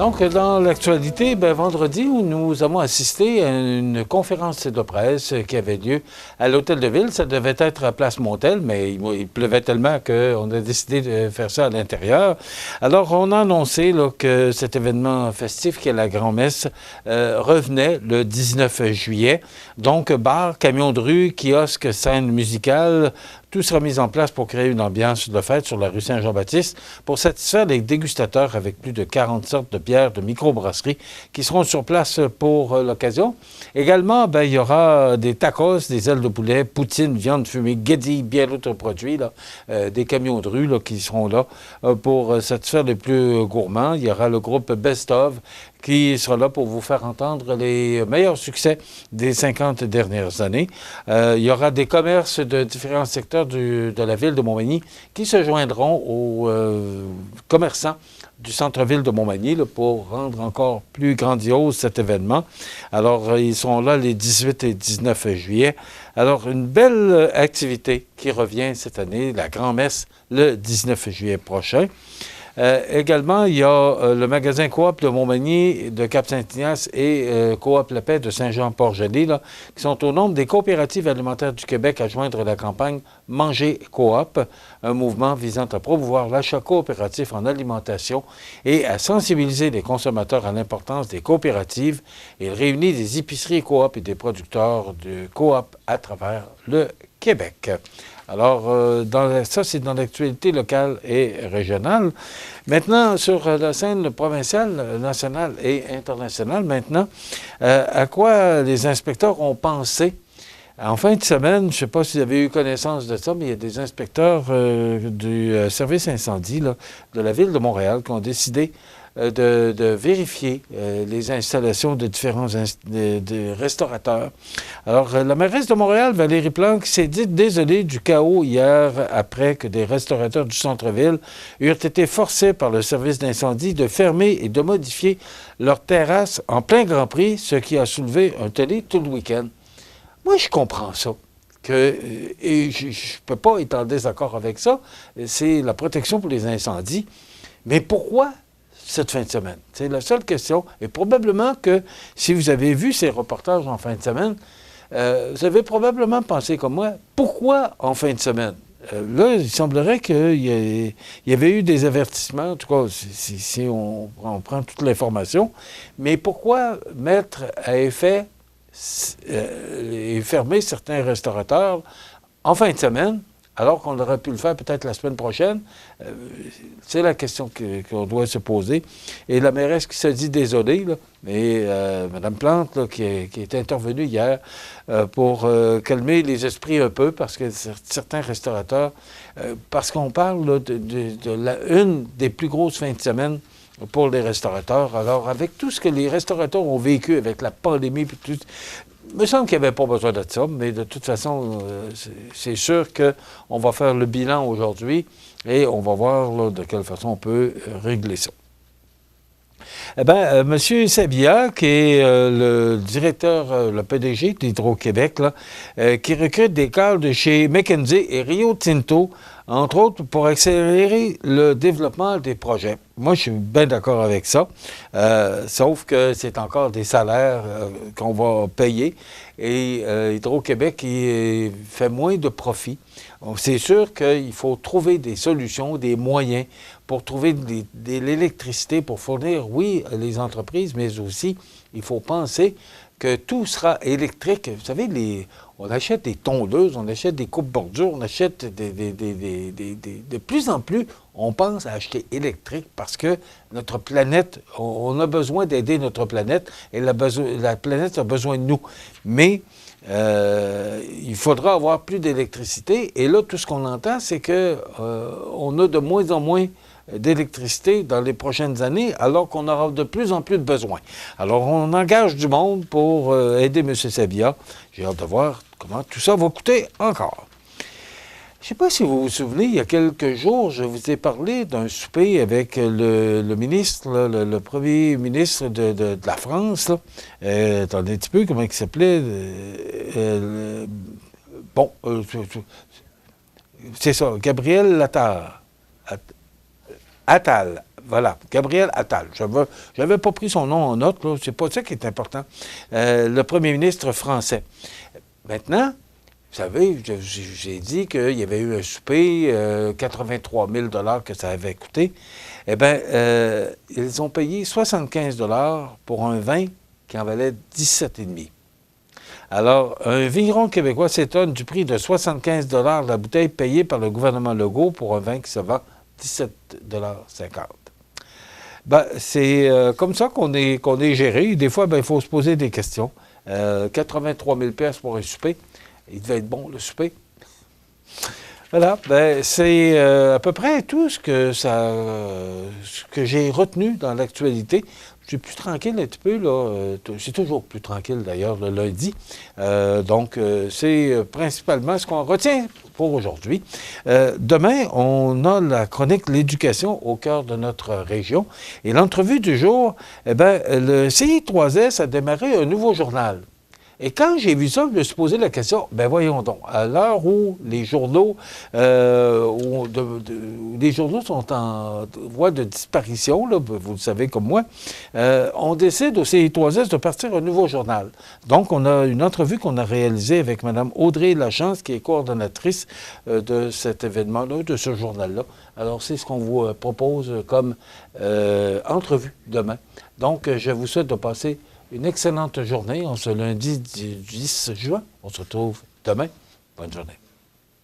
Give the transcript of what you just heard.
Donc, dans l'actualité, vendredi, nous avons assisté à une conférence de presse qui avait lieu à l'Hôtel de Ville. Ça devait être à Place Montel, mais il pleuvait tellement qu'on a décidé de faire ça à l'intérieur. Alors, on a annoncé là, que cet événement festif, qui est la grand-messe, revenait le 19 juillet. Donc, bar, camion de rue, kiosque, scène musicale, tout sera mis en place pour créer une ambiance de fête sur la rue Saint-Jean-Baptiste pour satisfaire les dégustateurs avec plus de 40 sortes de bières de microbrasserie qui seront sur place pour l'occasion. Également, il y aura des tacos, des ailes de poulet, poutine, viande fumée, guédilles, bien d'autres produits, des camions de rue qui seront là pour satisfaire les plus gourmands. Il y aura le groupe Best Of qui sera là pour vous faire entendre les meilleurs succès des 50 dernières années. Il y aura des commerces de différents secteurs de la ville de Montmagny qui se joindront aux commerçants du centre-ville de Montmagny pour rendre encore plus grandiose cet événement. Alors, ils sont là les 18 et 19 juillet. Alors, une belle activité qui revient cette année, la grand-messe, le 19 juillet prochain. Également, il y a le magasin Coop de Montmagny, de Cap-Saint-Ignace et Coop La Paix de Saint-Jean-Port-Joli, qui sont au nombre des coopératives alimentaires du Québec à joindre la campagne Manger Coop, un mouvement visant à promouvoir l'achat coopératif en alimentation et à sensibiliser les consommateurs à l'importance des coopératives. Il réunit des épiceries Coop et des producteurs de Coop à travers le Québec. Alors, ça, c'est dans l'actualité locale et régionale. Maintenant, sur la scène provinciale, nationale et internationale, à quoi les inspecteurs ont pensé? En fin de semaine, je ne sais pas si vous avez eu connaissance de ça, mais il y a des inspecteurs du service incendie de la Ville de Montréal qui ont décidé de vérifier les installations de différents de restaurateurs. Alors, la mairesse de Montréal, Valérie Plante, s'est dite désolée du chaos hier après que des restaurateurs du centre-ville eurent été forcés par le service d'incendie de fermer et de modifier leurs terrasses en plein Grand Prix, ce qui a soulevé un tollé tout le week-end. Moi, je comprends ça. Et je ne peux pas être en désaccord avec ça. C'est la protection pour les incendies. Mais pourquoi cette fin de semaine? C'est la seule question. Et probablement que si vous avez vu ces reportages en fin de semaine, vous avez probablement pensé comme moi, pourquoi en fin de semaine? Là, il semblerait qu'il y avait eu des avertissements, en tout cas, si on prend toute l'information. Mais pourquoi mettre à effet et fermer certains restaurateurs en fin de semaine, alors qu'on aurait pu le faire peut-être la semaine prochaine? C'est la question qu'on doit se poser. Et la mairesse qui se dit désolée, mais Mme Plante, qui est intervenue hier pour calmer les esprits un peu, parce que certains restaurateurs, parce qu'on parle une des plus grosses fins de semaine pour les restaurateurs. Alors, avec tout ce que les restaurateurs ont vécu avec la pandémie, puis tout, il me semble qu'il n'y avait pas besoin de ça, mais de toute façon, c'est sûr qu'on va faire le bilan aujourd'hui et on va voir de quelle façon on peut régler ça. Eh bien, M. Sabia, qui est le directeur, le PDG d'Hydro-Québec, qui recrute des cadres de chez McKinsey et Rio Tinto, entre autres, pour accélérer le développement des projets. Moi, je suis bien d'accord avec ça, sauf que c'est encore des salaires qu'on va payer et Hydro-Québec il fait moins de profit. C'est sûr qu'il faut trouver des solutions, des moyens pour trouver de l'électricité pour fournir, oui, les entreprises, mais aussi, il faut penser que tout sera électrique. Vous savez, on achète des tondeuses, on achète des coupes-bordures, on achète de plus en plus, on pense à acheter électrique parce que notre planète, on a besoin d'aider notre planète et la planète a besoin de nous. Mais il faudra avoir plus d'électricité. Et là, tout ce qu'on entend, c'est qu'on a de moins en moins d'électricité dans les prochaines années, alors qu'on aura de plus en plus de besoins. Alors, on engage du monde pour aider M. Sabia. J'ai hâte de voir comment tout ça va coûter encore. Je ne sais pas si vous vous souvenez, il y a quelques jours, je vous ai parlé d'un souper avec le ministre, le premier ministre de la France. Attendez un petit peu, comment il s'appelait? C'est ça, Gabriel Attal. Voilà, Gabriel Attal. Je n'avais pas pris son nom en note, c'est pas ça qui est important. Le premier ministre français. Maintenant, vous savez, j'ai dit qu'il y avait eu un souper, 83 000 $ que ça avait coûté. Eh bien, ils ont payé 75 $ pour un vin qui en valait 17,5. Alors, un vigneron québécois s'étonne du prix de 75 $ de la bouteille payée par le gouvernement Legault pour un vin qui se vend 17,50 $. Ben, c'est comme ça qu'on est géré. Des fois, ben, il faut se poser des questions. 83 000 $ pour un souper. Il devait être bon, le souper. Voilà, ben, c'est à peu près tout ce que j'ai retenu dans l'actualité. Je suis plus tranquille un petit peu, là. C'est toujours plus tranquille, d'ailleurs, le lundi. Donc, c'est principalement ce qu'on retient pour aujourd'hui. Demain, on a la chronique L'éducation au cœur de notre région. Et l'entrevue du jour, eh bien, le CI3S a démarré un nouveau journal. Et quand j'ai vu ça, je me suis posé la question, ben voyons donc, à l'heure où les journaux, les journaux sont en voie de disparition, là, vous le savez comme moi, on décide au CI3S de partir un nouveau journal. Donc, on a une entrevue qu'on a réalisée avec Mme Audrey Lachance, qui est coordonnatrice de cet événement-là, de ce journal-là. Alors, c'est ce qu'on vous propose comme entrevue demain. Donc, je vous souhaite de passer une excellente journée. On se lundi 10 juin. On se retrouve demain. Bonne journée.